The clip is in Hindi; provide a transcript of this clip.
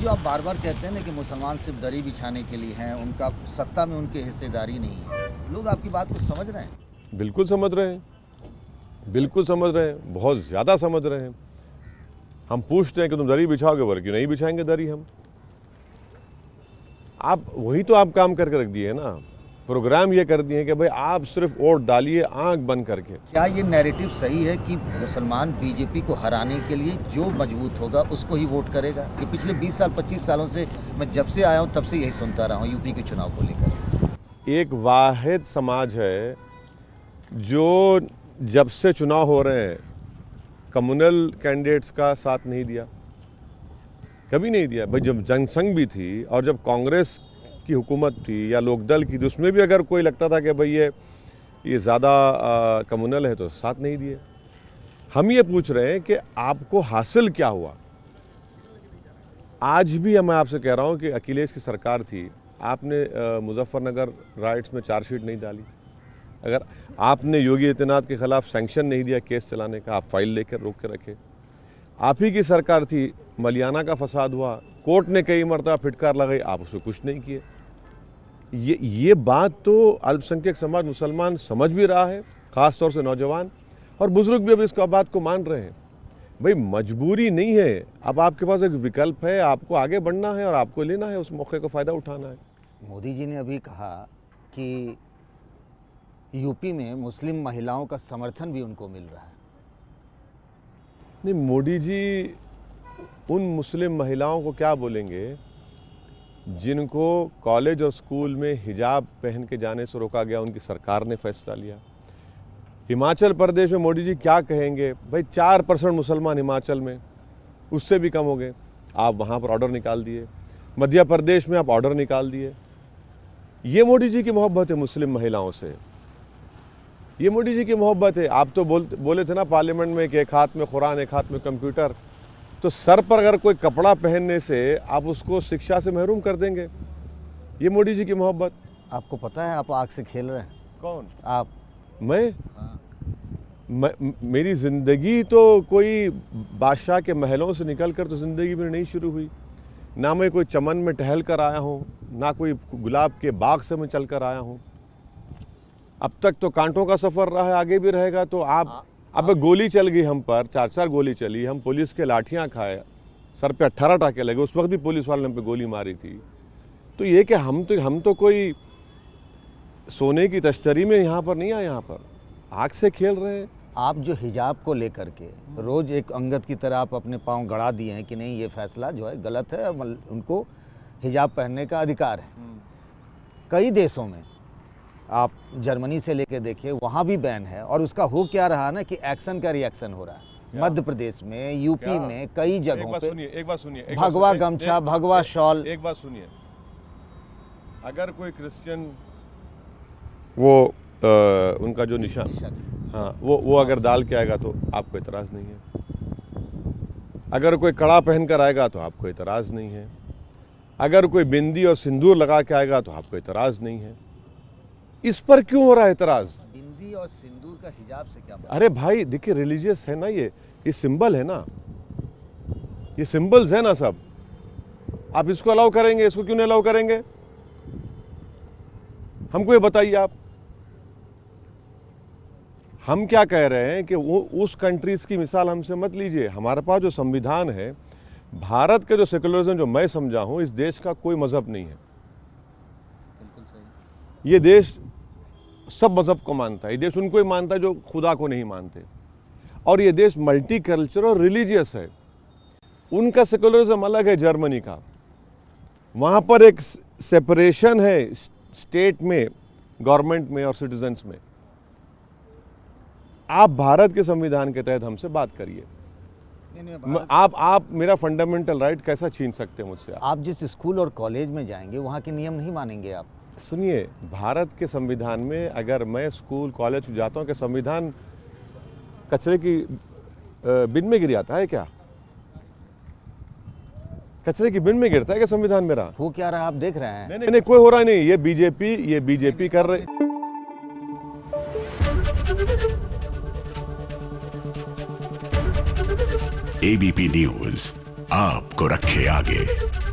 जो आप बार बार कहते हैं ना कि मुसलमान सिर्फ दरी बिछाने के लिए हैं, उनका सत्ता में उनकी हिस्सेदारी नहीं है, लोग आपकी बात को समझ रहे हैं? बिल्कुल समझ रहे हैं, बिल्कुल समझ रहे हैं, बहुत ज़्यादा समझ रहे हैं। हम पूछते हैं कि तुम दरी बिछाओगे, बोले क्यों नहीं बिछाएंगे दरी हम। आप वही तो आप काम करके रख दिए है ना, प्रोग्राम ये कर दिए कि भाई आप सिर्फ वोट डालिए आंख बंद करके। क्या ये नैरेटिव सही है कि मुसलमान बीजेपी को हराने के लिए जो मजबूत होगा उसको ही वोट करेगा? ये पिछले 20 साल 25 सालों से मैं जब से आया हूँ तब से यही सुनता रहा हूँ यूपी के चुनाव को लेकर। एक वाहिद समाज है जो जब से चुनाव हो रहे हैं कम्युनल कैंडिडेट्स का साथ नहीं दिया, कभी नहीं दिया। भाई जब जनसंघ भी थी और जब कांग्रेस की हुकूमत थी या लोकदल की, तो उसमें भी अगर कोई लगता था कि भाई ये ज़्यादा कम्युनल है तो साथ नहीं दिए। हम ये पूछ रहे हैं कि आपको हासिल क्या हुआ। आज भी मैं आपसे कह रहा हूं कि अखिलेश की सरकार थी, आपने मुजफ्फरनगर राइट्स में चार्जशीट नहीं डाली, अगर आपने योगी आदित्यनाथ के खिलाफ सैंक्शन नहीं दिया केस चलाने का, आप फाइल लेकर रोक के रखे। आप ही की सरकार थी, मलियाना का फसाद हुआ, कोर्ट ने कई मरतबा फिटकार लगाई, आप उसमें कुछ नहीं किए। ये बात तो अल्पसंख्यक समाज मुसलमान समझ भी रहा है, खासतौर से नौजवान और बुजुर्ग भी अब इस बात को मान रहे हैं। भाई मजबूरी नहीं है, अब आपके पास एक विकल्प है, आपको आगे बढ़ना है और आपको लेना है, उस मौके को फायदा उठाना है। मोदी जी ने अभी कहा कि यूपी में मुस्लिम महिलाओं का समर्थन भी उनको मिल रहा है। नहीं, मोदी जी उन मुस्लिम महिलाओं को क्या बोलेंगे जिनको कॉलेज और स्कूल में हिजाब पहन के जाने से रोका गया, उनकी सरकार ने फैसला लिया। हिमाचल प्रदेश में मोदी जी क्या कहेंगे? भाई 4% मुसलमान हिमाचल में, उससे भी कम हो गए, आप वहां पर ऑर्डर निकाल दिए। मध्य प्रदेश में आप ऑर्डर निकाल दिए। ये मोदी जी की मोहब्बत है मुस्लिम महिलाओं से, ये मोदी जी की मोहब्बत है। आप तो बोले थे ना पार्लियामेंट में कि एक हाथ में कुरान एक हाथ में कंप्यूटर, तो सर पर अगर कोई कपड़ा पहनने से आप उसको शिक्षा से महरूम कर देंगे? ये मोदी जी की मोहब्बत। आपको पता है आप आग से खेल रहे हैं? कौन? आप? मैं? हाँ। मेरी जिंदगी तो कोई बादशाह के महलों से निकलकर तो जिंदगी में नहीं शुरू हुई। ना मैं कोई चमन में टहल कर आया हूं, ना कोई गुलाब के बाग से मैं चल कर आया हूं। अब तक तो कांटों का सफर रहा है, आगे भी रहेगा। तो अब गोली चल गई हम पर, 4 गोली चली, हम पुलिस के लाठियां खाए, सर पे 18 टाके लगे, उस वक्त भी पुलिस वाले ने हम पे गोली मारी थी। तो ये कि हम तो कोई सोने की तश्तरी में यहां पर नहीं आए, यहां पर आग से खेल रहे हैं। आप जो हिजाब को लेकर के रोज एक अंगद की तरह आप अपने पांव गड़ा दिए हैं कि नहीं ये फैसला जो है गलत है, उनको हिजाब पहनने का अधिकार है। कई देशों में आप जर्मनी से लेके देखिए, वहां भी बैन है और उसका हो क्या रहा ना कि एक्शन का रिएक्शन हो रहा है। मध्य प्रदेश में, यूपी में, कई जगहों पे एक बात सुनिए, भगवा गमछा, भगवा शॉल। एक बात सुनिए, अगर कोई क्रिश्चियन वो उनका जो निशान, हाँ, वो अगर डाल के आएगा तो आपको इतराज नहीं है। अगर कोई कड़ा पहनकर आएगा तो आपको इतराज नहीं है। अगर कोई बिंदी और सिंदूर लगा के आएगा तो आपको इतराज नहीं है। इस पर क्यों हो रहा है इतराज? बिंदी और सिंदूर का हिजाब से क्या बात? अरे भाई देखिए, रिलीजियस है ना, ये सिंबल है ना, ये सिंबल्स है ना सब। आप इसको अलाउ करेंगे, इसको क्यों नहीं अलाउ करेंगे? हमको ये बताइए आप। हम क्या कह रहे हैं कि वो उस कंट्रीज की मिसाल हमसे मत लीजिए। हमारे पास जो संविधान है, भारत का जो सेकुलरिज्म जो मैं समझा हूं, इस देश का कोई मजहब नहीं है। बिल्कुल सही। ये देश सब मजहब को मानता है, ये देश उनको ही मानता है जो खुदा को नहीं मानते। और ये देश मल्टी कल्चर और रिलीजियस है। उनका सेकुलरिज्म अलग है जर्मनी का, वहां पर एक सेपरेशन है स्टेट में, गवर्नमेंट में और सिटीजन्स में। आप भारत के संविधान के तहत हमसे बात करिए। आप मेरा फंडामेंटल राइट कैसा छीन सकते हैं मुझसे? आप जिस स्कूल और कॉलेज में जाएंगे वहां के नियम नहीं मानेंगे आप? सुनिए, भारत के संविधान में अगर मैं स्कूल कॉलेज जाता हूं कि संविधान कचरे की बिन में गिर जाता है क्या? कचरे की बिन में गिरता है क्या संविधान मेरा? वो क्या रहा आप देख रहे हैं? नहीं, कोई हो रहा नहीं। ये बीजेपी कर रहे। एबीपी न्यूज आपको रखे आगे।